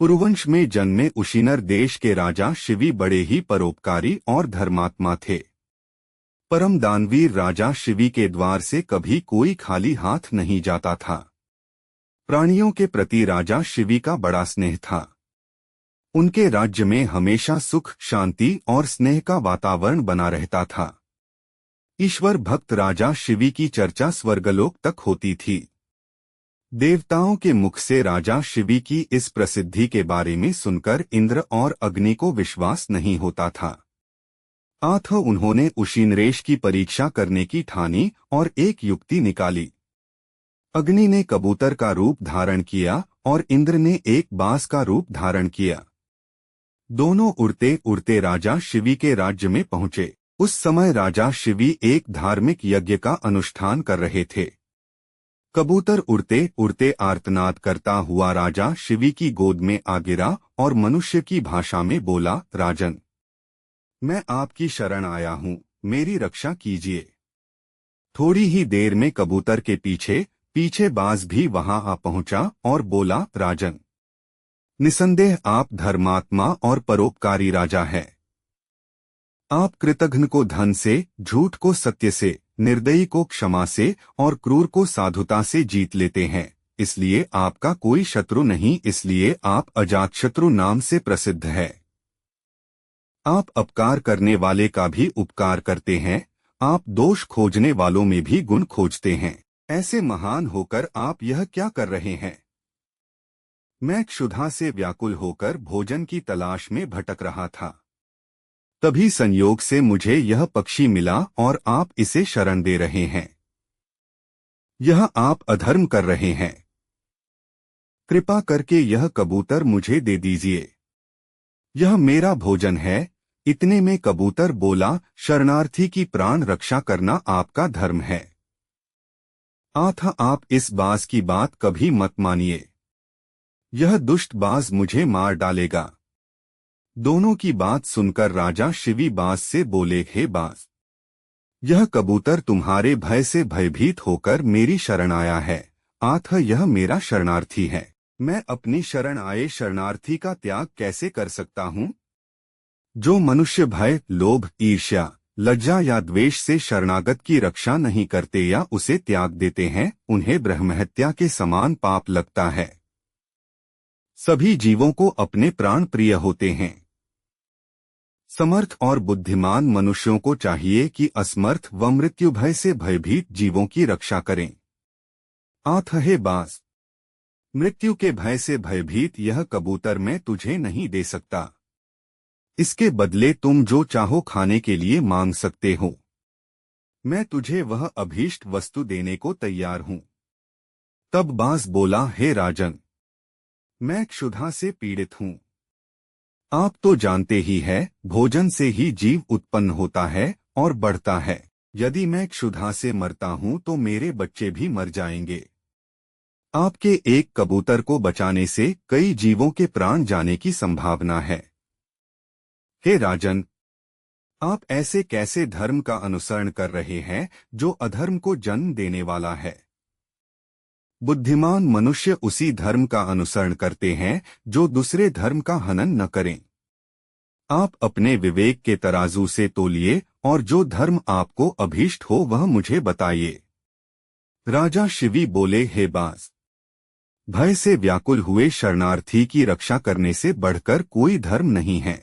पुरुवंश में जन्मे उशीनर देश के राजा शिवी बड़े ही परोपकारी और धर्मात्मा थे। परम दानवीर राजा शिवी के द्वार से कभी कोई खाली हाथ नहीं जाता था। प्राणियों के प्रति राजा शिवी का बड़ा स्नेह था। उनके राज्य में हमेशा सुख, शांति और स्नेह का वातावरण बना रहता था। ईश्वर भक्त राजा शिवी की चर्चा स्वर्गलोक तक होती थी। देवताओं के मुख से राजा शिवी की इस प्रसिद्धि के बारे में सुनकर इंद्र और अग्नि को विश्वास नहीं होता था। अतः उन्होंने उशीनरेश की परीक्षा करने की ठानी और एक युक्ति निकाली। अग्नि ने कबूतर का रूप धारण किया और इंद्र ने एक बाज का रूप धारण किया। दोनों उड़ते उड़ते राजा शिवी के राज्य में पहुंचे। उस समय राजा शिवी एक धार्मिक यज्ञ का अनुष्ठान कर रहे थे। कबूतर उड़ते उड़ते आर्तनाद करता हुआ राजा शिवी की गोद में आ गिरा और मनुष्य की भाषा में बोला, राजन, मैं आपकी शरण आया हूँ, मेरी रक्षा कीजिए। थोड़ी ही देर में कबूतर के पीछे पीछे बाज भी वहां आ पहुंचा और बोला, राजन, निसंदेह आप धर्मात्मा और परोपकारी राजा हैं। आप कृतघ्न को धन से, झूठ को सत्य से, निर्दयी को क्षमा से और क्रूर को साधुता से जीत लेते हैं। इसलिए आपका कोई शत्रु नहीं, इसलिए आप अजातशत्रु नाम से प्रसिद्ध है। आप अपकार करने वाले का भी उपकार करते हैं, आप दोष खोजने वालों में भी गुण खोजते हैं। ऐसे महान होकर आप यह क्या कर रहे हैं? मैं क्षुधा से व्याकुल होकर भोजन की तलाश में भटक रहा था। तभी संयोग से मुझे यह पक्षी मिला और आप इसे शरण दे रहे हैं। यह आप अधर्म कर रहे हैं। कृपा करके यह कबूतर मुझे दे दीजिए, यह मेरा भोजन है। इतने में कबूतर बोला, शरणार्थी की प्राण रक्षा करना आपका धर्म है। अतः आप इस बाज की बात कभी मत मानिए, यह दुष्ट बाज मुझे मार डालेगा। दोनों की बात सुनकर राजा शिवी बाज से बोले, हे बाज, यह कबूतर तुम्हारे भय से भयभीत होकर मेरी शरण आया है, अतः यह मेरा शरणार्थी है। मैं अपनी शरण आए शरणार्थी का त्याग कैसे कर सकता हूँ? जो मनुष्य भय, लोभ, ईर्ष्या, लज्जा या द्वेष से शरणागत की रक्षा नहीं करते या उसे त्याग देते हैं, उन्हें ब्रह्महत्या के समान पाप लगता है। सभी जीवों को अपने प्राण प्रिय होते हैं। समर्थ और बुद्धिमान मनुष्यों को चाहिए कि असमर्थ व मृत्यु भय से भयभीत जीवों की रक्षा करें। अतः हे बाज, मृत्यु के भय से भयभीत यह कबूतर मैं तुझे नहीं दे सकता। इसके बदले तुम जो चाहो खाने के लिए मांग सकते हो। मैं तुझे वह अभीष्ट वस्तु देने को तैयार हूँ। तब बाज बोला, हे राजन, मैं क्षुधा से पीड़ित हूँ। आप तो जानते ही हैं, भोजन से ही जीव उत्पन्न होता है और बढ़ता है। यदि मैं क्षुधा से मरता हूँ तो मेरे बच्चे भी मर जाएंगे। आपके एक कबूतर को बचाने से कई जीवों के प्राण जाने की संभावना है। हे राजन, आप ऐसे कैसे धर्म का अनुसरण कर रहे हैं जो अधर्म को जन्म देने वाला है? बुद्धिमान मनुष्य उसी धर्म का अनुसरण करते हैं जो दूसरे धर्म का हनन न करें। आप अपने विवेक के तराजू से तोलिए और जो धर्म आपको अभीष्ट हो वह मुझे बताइए। राजा शिवी बोले, हे बाज, भय से व्याकुल हुए शरणार्थी की रक्षा करने से बढ़कर कोई धर्म नहीं है।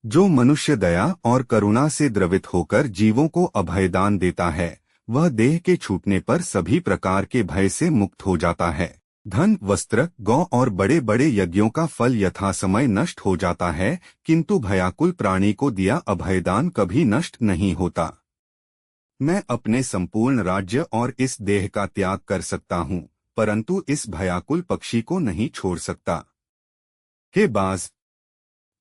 जो मनुष्य दया और करुणा से द्रवित होकर जीवों को अभयदान देता है, वह देह के छूटने पर सभी प्रकार के भय से मुक्त हो जाता है। धन, वस्त्र, गौ और बड़े बड़े यज्ञों का फल यथासमय नष्ट हो जाता है, किंतु भयाकुल प्राणी को दिया अभयदान कभी नष्ट नहीं होता। मैं अपने संपूर्ण राज्य और इस देह का त्याग कर सकता हूँ, परंतु इस भयाकुल पक्षी को नहीं छोड़ सकता। हे बाज,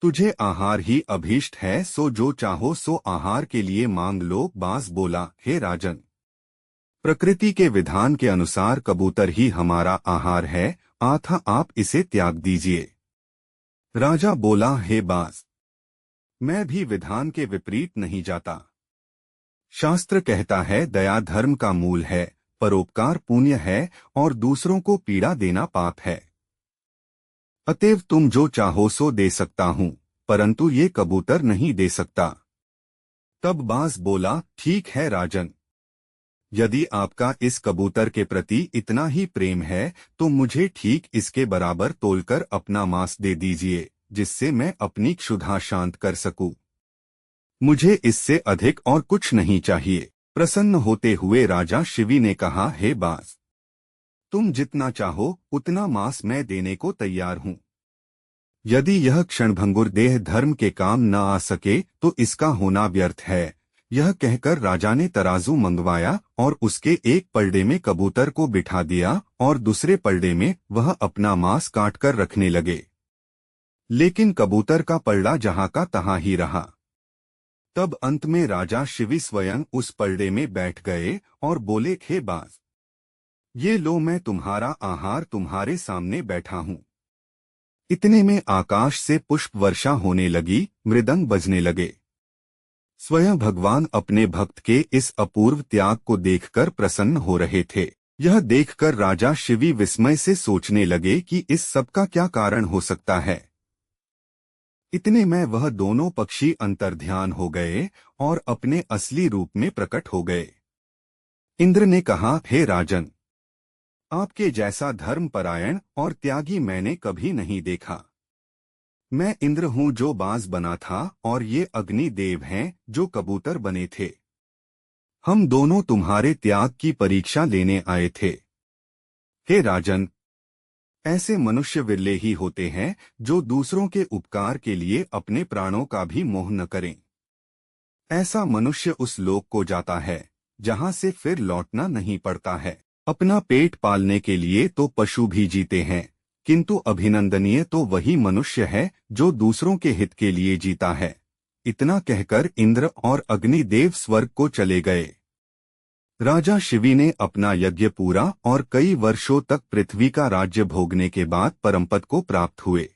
तुझे आहार ही अभीष्ट है, सो जो चाहो सो आहार के लिए मांग लो। बाज बोला, हे राजन, प्रकृति के विधान के अनुसार कबूतर ही हमारा आहार है, अतः आप इसे त्याग दीजिए। राजा बोला, हे बाज, मैं भी विधान के विपरीत नहीं जाता। शास्त्र कहता है, दया धर्म का मूल है, परोपकार पुण्य है और दूसरों को पीड़ा देना पाप है। अतएव तुम जो चाहो सो दे सकता हूँ, परंतु ये कबूतर नहीं दे सकता। तब बाज बोला, ठीक है राजन, यदि आपका इस कबूतर के प्रति इतना ही प्रेम है तो मुझे ठीक इसके बराबर तोलकर अपना मांस दे दीजिए, जिससे मैं अपनी क्षुधा शांत कर सकूं। मुझे इससे अधिक और कुछ नहीं चाहिए। प्रसन्न होते हुए राजा शिवी ने कहा, हे बाज, तुम जितना चाहो उतना मांस मैं देने को तैयार हूँ। यदि यह क्षणभंगुर देह धर्म के काम न आ सके तो इसका होना व्यर्थ है। यह कहकर राजा ने तराजू मंगवाया और उसके एक पलड़े में कबूतर को बिठा दिया और दूसरे पलड़े में वह अपना मांस काटकर रखने लगे। लेकिन कबूतर का पलड़ा जहां का तहां ही रहा। तब अंत में राजा शिवी स्वयं उस पलड़े में बैठ गए और बोले, हे बाज, ये लो, मैं तुम्हारा आहार तुम्हारे सामने बैठा हूँ। इतने में आकाश से पुष्प वर्षा होने लगी, मृदंग बजने लगे। स्वयं भगवान अपने भक्त के इस अपूर्व त्याग को देखकर प्रसन्न हो रहे थे। यह देखकर राजा शिवी विस्मय से सोचने लगे कि इस सब का क्या कारण हो सकता है। इतने में वह दोनों पक्षी अंतर्ध्यान हो गए और अपने असली रूप में प्रकट हो गए। इंद्र ने कहा, हे राजन, आपके जैसा धर्मपरायण और त्यागी मैंने कभी नहीं देखा। मैं इंद्र हूँ जो बाज बना था और ये अग्नि देव हैं जो कबूतर बने थे। हम दोनों तुम्हारे त्याग की परीक्षा लेने आए थे। हे राजन, ऐसे मनुष्य विरले ही होते हैं जो दूसरों के उपकार के लिए अपने प्राणों का भी मोह न करें। ऐसा मनुष्य उस लोक को जाता है जहां से फिर लौटना नहीं पड़ता है। अपना पेट पालने के लिए तो पशु भी जीते हैं, किंतु अभिनंदनीय तो वही मनुष्य है जो दूसरों के हित के लिए जीता है। इतना कहकर इंद्र और अग्निदेव स्वर्ग को चले गए। राजा शिवी ने अपना यज्ञ पूरा और कई वर्षों तक पृथ्वी का राज्य भोगने के बाद परमपद को प्राप्त हुए।